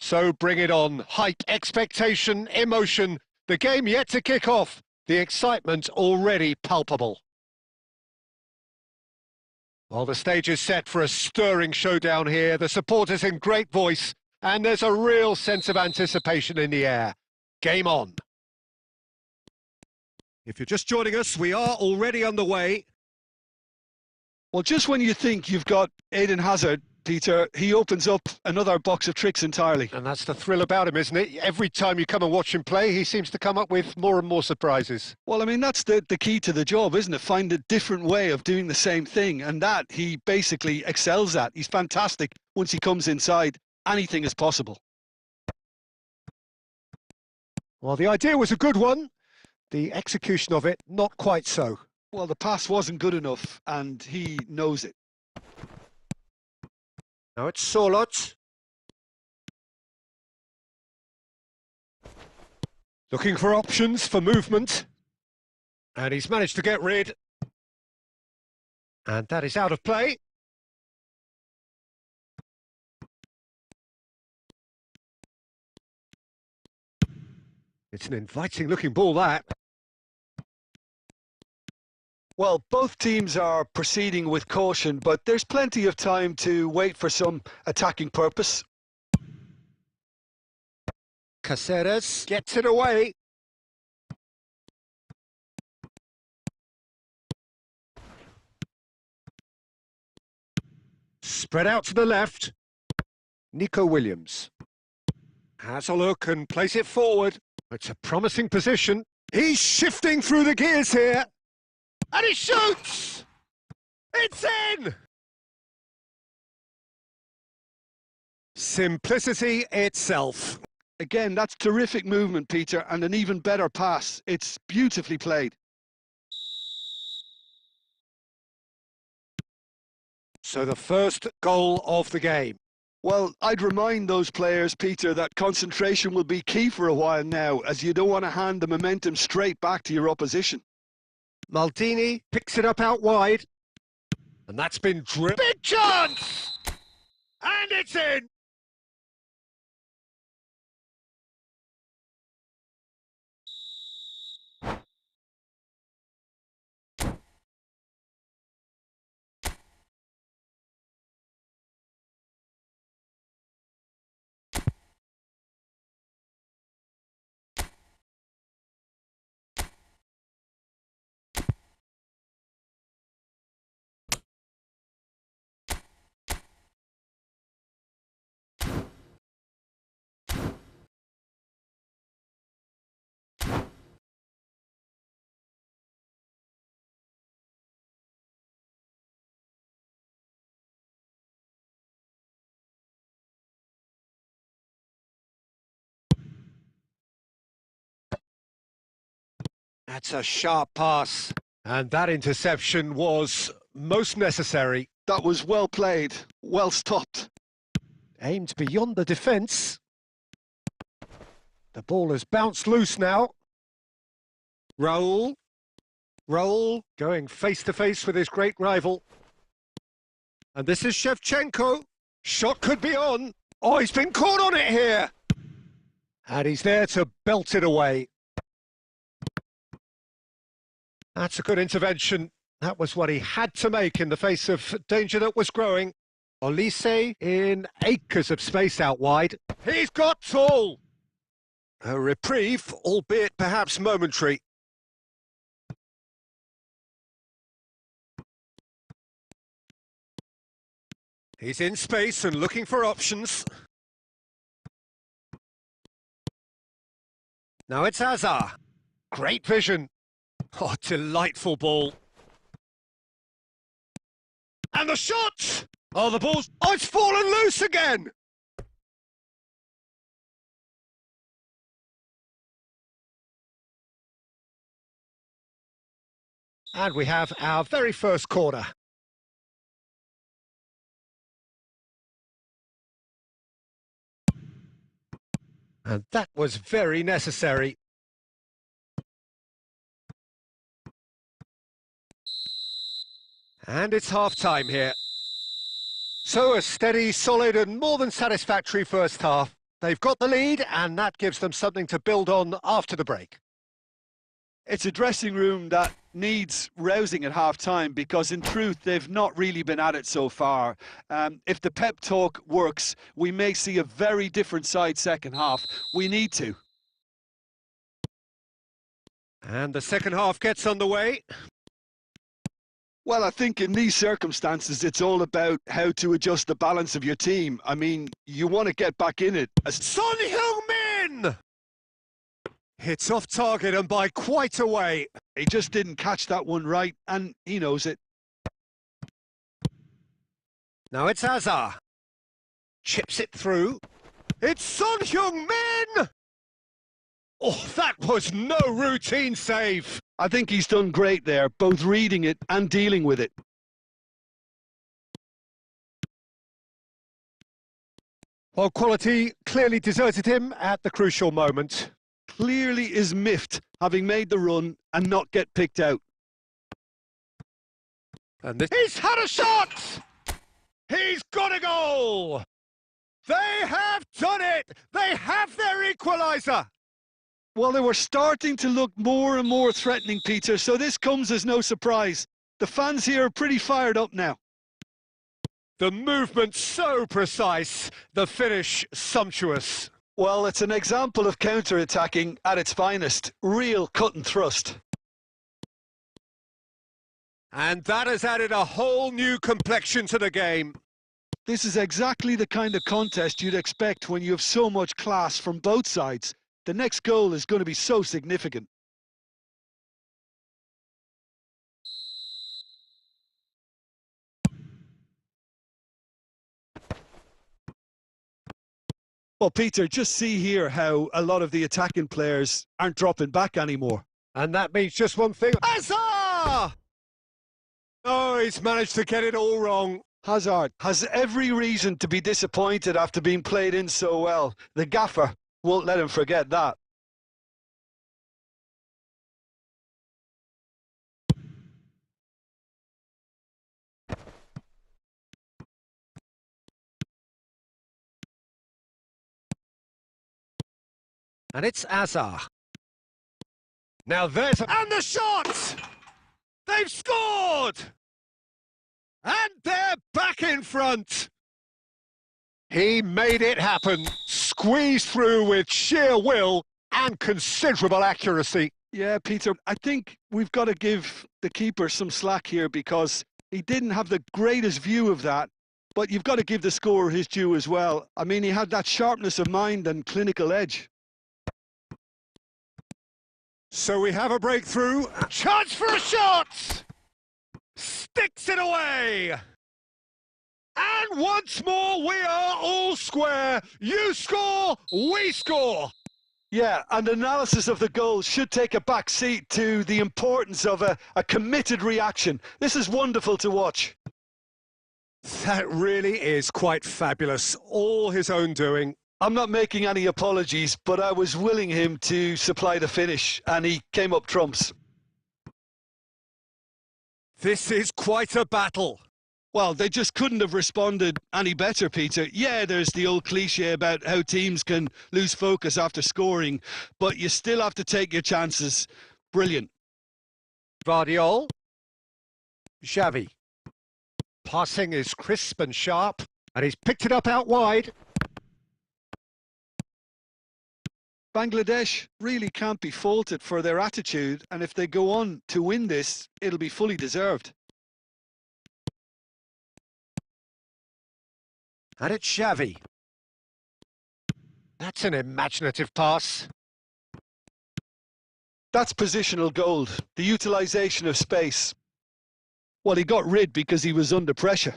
So bring it on. Hype, expectation, emotion. The game yet to kick off. The excitement already palpable. Well, the stage is set for a stirring showdown here. The supporters in great voice, and there's a real sense of anticipation in the air. Game on. If you're just joining us, we are already underway. Well, just when you think you've got Eden Hazard, Peter, he opens up another box of tricks entirely. And that's the thrill about him, isn't it? Every time you come and watch him play, he seems to come up with more and more surprises. Well, I mean, that's the key to the job, isn't it? Find a different way of doing the same thing, and that he basically excels at. He's fantastic. Once he comes inside, anything is possible. Well, the idea was a good one. The execution of it, not quite so. Well, the pass wasn't good enough, and he knows it. Now it's Solot. Looking for options for movement. And he's managed to get rid. And that is out of play. It's an inviting looking ball, that. Well, both teams are proceeding with caution, but there's plenty of time to wait for some attacking purpose. Caceres gets it away. Spread out to the left. Nico Williams has a look and plays it forward. It's a promising position. He's shifting through the gears here. And he shoots! It's in! Simplicity itself. Again, that's terrific movement, Peter, and an even better pass. It's beautifully played. So the first goal of the game. Well, I'd remind those players, Peter, that concentration will be key for a while now, as you don't want to hand the momentum straight back to your opposition. Maldini picks it up out wide. And that's been dribbled. Big chance! And it's in! That's a sharp pass. And that interception was most necessary. That was well played, well stopped. Aimed beyond the defence. The ball has bounced loose now. Raul going face to face with his great rival. And this is Shevchenko. Shot could be on. Oh, he's been caught on it here. And he's there to belt it away. That's a good intervention. That was what he had to make in the face of danger that was growing. Olise in acres of space out wide. He's got tall. A reprieve, albeit perhaps momentary. He's in space and looking for options. Now it's Hazard. Great vision. Oh, delightful ball. And the shot! Oh, the ball's... Oh, it's fallen loose again! And we have our very first corner. And that was very necessary. And it's half-time here. So a steady, solid and more than satisfactory first half. They've got the lead, and that gives them something to build on after the break. It's a dressing room that needs rousing at half-time because, in truth, they've not really been at it so far. If the pep talk works, we may see a very different side second half. We need to. And the second half gets underway. Well, I think in these circumstances, it's all about how to adjust the balance of your team. I mean, you want to get back in it. Son Heung-min! Hits off target and by quite a way. He just didn't catch that one right, and he knows it. Now it's Azar. Chips it through. It's Son Heung-min! Oh, that was no routine save. I think he's done great there, both reading it and dealing with it. Well, quality clearly deserted him at the crucial moment. Clearly is miffed, having made the run and not get picked out. And he's had a shot! He's got a goal! They have done it! They have their equaliser! Well, they were starting to look more and more threatening, Peter, so this comes as no surprise. The fans here are pretty fired up now. The movement so precise, the finish sumptuous. Well, it's an example of counter-attacking at its finest. Real cut and thrust. And that has added a whole new complexion to the game. This is exactly the kind of contest you'd expect when you have so much class from both sides. The next goal is going to be so significant. Well, Peter, just see here how a lot of the attacking players aren't dropping back anymore. And that means just one thing. Hazard! Oh, he's managed to get it all wrong. Hazard has every reason to be disappointed after being played in so well. The gaffer won't let him forget that. And it's Azar. Now there's and the shot! They've scored! And they're back in front. He made it happen, squeezed through with sheer will and considerable accuracy. Yeah, Peter, I think we've got to give the keeper some slack here because he didn't have the greatest view of that, but you've got to give the scorer his due as well. I mean, he had that sharpness of mind and clinical edge. So we have a breakthrough. Chance for a shot! Sticks it away! And once more, we are all square. You score, we score. Yeah, and analysis of the goal should take a back seat to the importance of a committed reaction. This is wonderful to watch. That really is quite fabulous. All his own doing. I'm not making any apologies, but I was willing him to supply the finish, and he came up trumps. This is quite a battle. Well, they just couldn't have responded any better, Peter. Yeah, there's the old cliche about how teams can lose focus after scoring, but you still have to take your chances. Brilliant. Vardiol. Xavi. Passing is crisp and sharp, and he's picked it up out wide. Bangladesh really can't be faulted for their attitude, and if they go on to win this, it'll be fully deserved. And it's Xavi. That's an imaginative pass. That's positional gold, the utilisation of space. Well, he got rid because he was under pressure.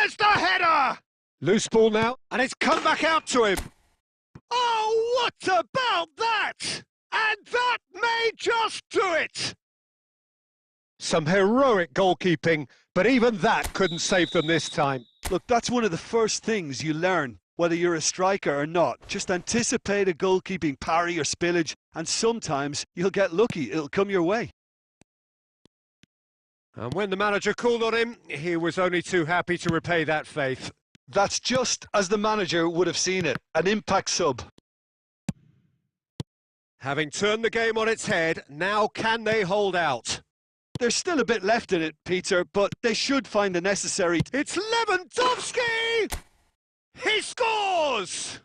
There's the header! Loose ball now, and it's come back out to him. Oh, what about that? And that may just do it. Some heroic goalkeeping, but even that couldn't save them this time. Look, that's one of the first things you learn, whether you're a striker or not. Just anticipate a goalkeeping parry or spillage, and sometimes you'll get lucky. It'll come your way. And when the manager called on him, he was only too happy to repay that faith. That's just as the manager would have seen it, an impact sub. Having turned the game on its head, now can they hold out? There's still a bit left in it, Peter, but they should find the necessary... It's Lewandowski! He scores!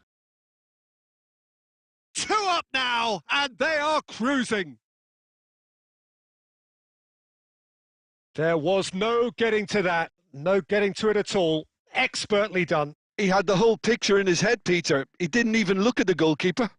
2 up now, and they are cruising. There was no getting to that, no getting to it at all. Expertly done. He had the whole picture in his head, Peter. He didn't even look at the goalkeeper.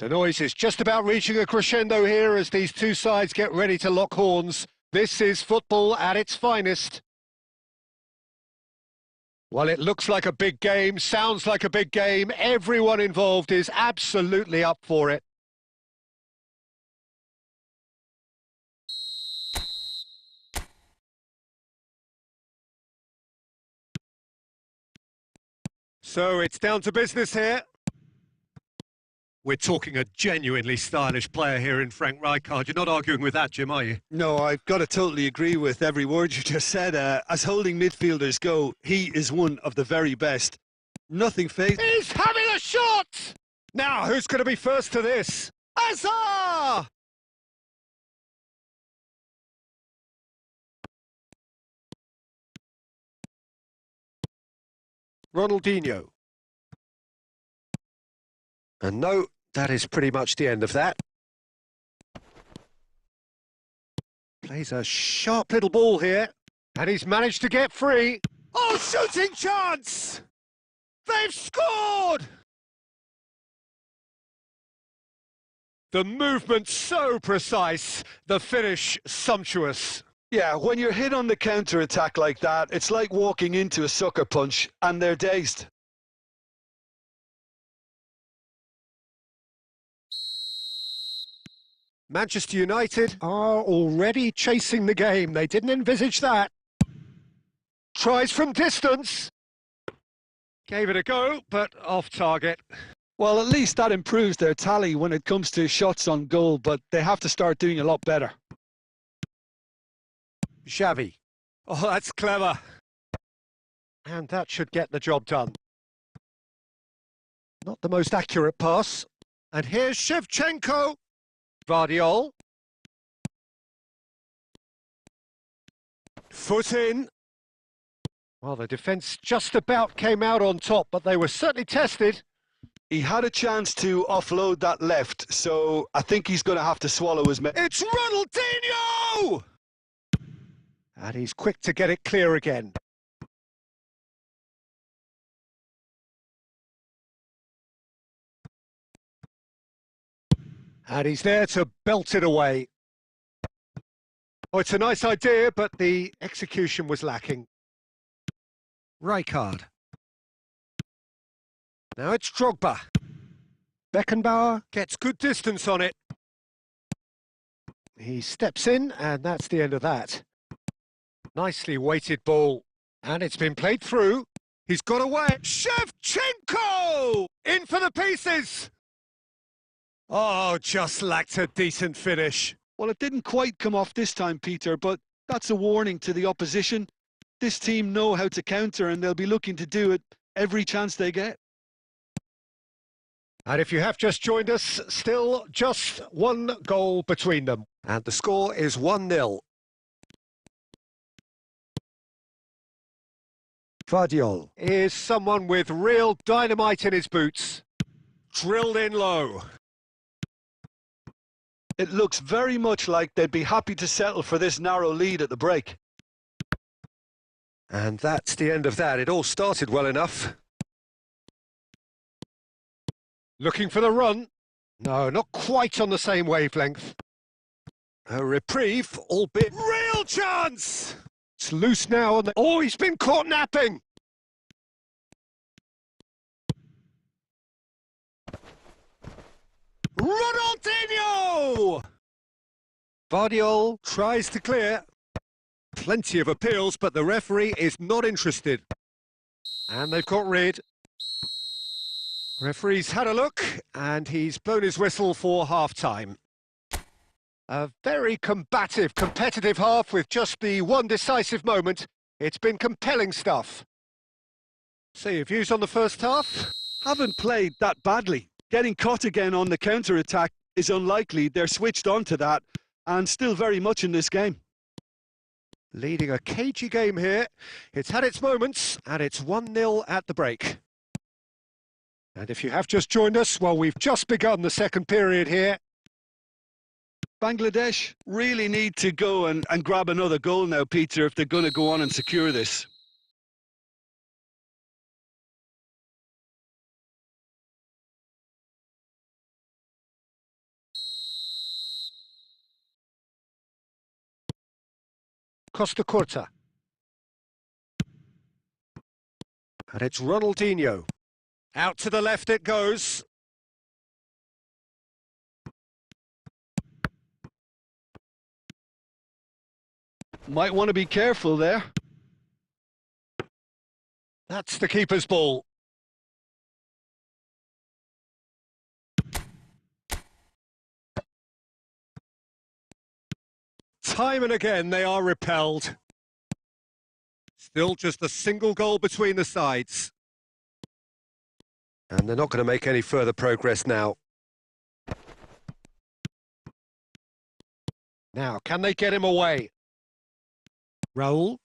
The noise is just about reaching a crescendo here as these two sides get ready to lock horns. This is football at its finest. Well, it looks like a big game, sounds like a big game. Everyone involved is absolutely up for it. So it's down to business here. We're talking a genuinely stylish player here in Frank Rijkaard. You're not arguing with that, Jim, are you? No, I've got to totally agree with every word you just said. As holding midfielders go, he is one of the very best. Nothing fazed. He's having a shot! Now, who's going to be first to this? Azar! Ronaldinho. And no, that is pretty much the end of that. Plays a sharp little ball here. And he's managed to get free. Oh, shooting chance! They've scored! The movement so precise, the finish sumptuous. Yeah, when you're hit on the counter-attack like that, it's like walking into a sucker punch and they're dazed. Manchester United are already chasing the game. They didn't envisage that. Tries from distance. Gave it a go, but off target. Well, at least that improves their tally when it comes to shots on goal, but they have to start doing a lot better. Xavi. Oh, that's clever. And that should get the job done. Not the most accurate pass. And here's Shevchenko. Vardiol. Foot in. Well, the defence just about came out on top, but they were certainly tested. He had a chance to offload that left, so I think he's going to have to swallow his... It's Ronaldinho! And he's quick to get it clear again. And he's there to belt it away. Oh, it's a nice idea, but the execution was lacking. Rijkaard. Now it's Drogba. Beckenbauer gets good distance on it. He steps in, and that's the end of that. Nicely weighted ball. And it's been played through. He's got away. Shevchenko! In for the pieces! Oh, just lacked a decent finish. Well, it didn't quite come off this time, Peter, but that's a warning to the opposition. This team know how to counter, and they'll be looking to do it every chance they get. And if you have just joined us, still just one goal between them. And the score is 1-0. Vardiol is someone with real dynamite in his boots. Drilled in low. It looks very much like they'd be happy to settle for this narrow lead at the break. And that's the end of that. It all started well enough. Looking for the run. No, not quite on the same wavelength. A reprieve, albeit real chance! It's loose now. Oh, he's been caught napping! Ronaldinho! Vardiol tries to clear. Plenty of appeals, but the referee is not interested. And they've got rid. Referee's had a look, and he's blown his whistle for half-time. A very combative, competitive half with just the one decisive moment. It's been compelling stuff. So your views on the first half? Haven't played that badly. Getting caught again on the counter-attack is unlikely. They're switched on to that and still very much in this game. Leading a cagey game here. It's had its moments, and it's 1-0 at the break. And if you have just joined us, well, we've just begun the second period here. Bangladesh really need to go and grab another goal now, Peter, if they're going to go on and secure this. Costa Curta. And it's Ronaldinho. Out to the left it goes. Might want to be careful there. That's the keeper's ball. Time and again they are repelled. Still just a single goal between the sides. And they're not going to make any further progress now. Now, can they get him away? Raul?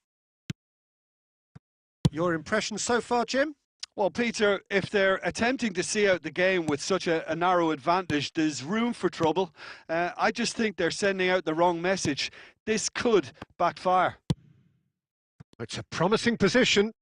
Your impression so far, Jim? Well, Peter, if they're attempting to see out the game with such a narrow advantage, there's room for trouble. I just think they're sending out the wrong message. This could backfire. It's a promising position.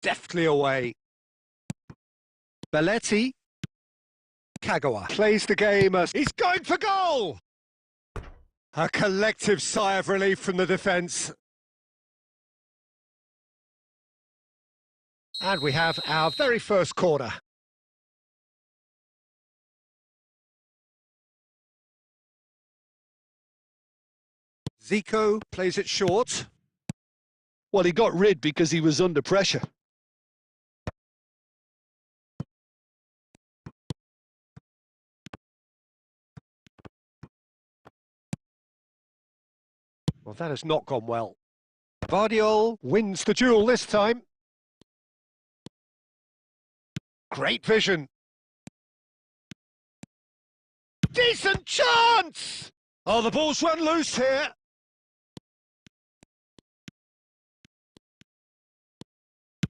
Deftly away. Belletti. Kagawa plays the game as he's going for goal! A collective sigh of relief from the defence. And we have our very first corner. Zico plays it short. Well, he got rid because he was under pressure. Well, that has not gone well. Vardiol wins the duel this time. Great vision. Decent chance! Oh, the ball's run loose here.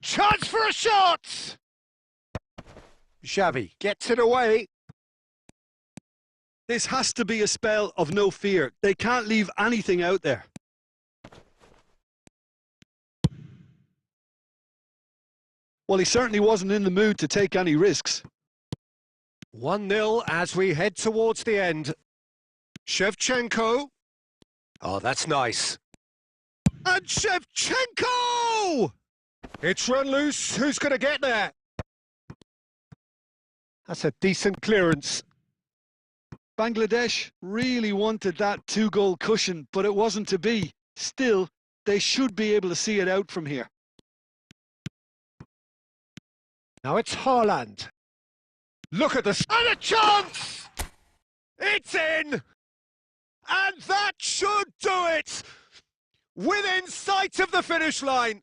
Chance for a shot! Xavi gets it away. This has to be a spell of no fear. They can't leave anything out there. Well, he certainly wasn't in the mood to take any risks. 1-0 as we head towards the end. Shevchenko. Oh, that's nice. And Shevchenko! It's run loose. Who's going to get there? That's a decent clearance. Bangladesh really wanted that two-goal cushion, but it wasn't to be. Still, they should be able to see it out from here. Now it's Haaland. Look at this. And a chance! It's in! And that should do it! Within sight of the finish line.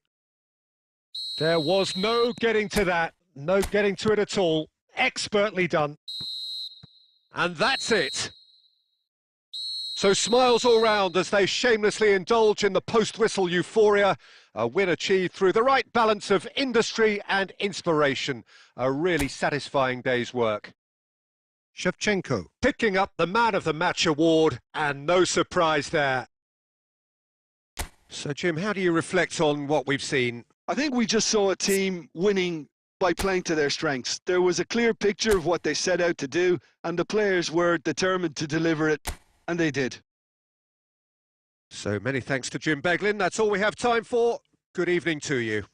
There was no getting to that. No getting to it at all. Expertly done. And that's it. So smiles all round as they shamelessly indulge in the post-whistle euphoria. A win achieved through the right balance of industry and inspiration. A really satisfying day's work. Shevchenko picking up the Man of the Match award, and no surprise there. So, Jim, how do you reflect on what we've seen? I think we just saw a team winning by playing to their strengths. There was a clear picture of what they set out to do, and the players were determined to deliver it, and they did. So many thanks to Jim Beglin. That's all we have time for. Good evening to you.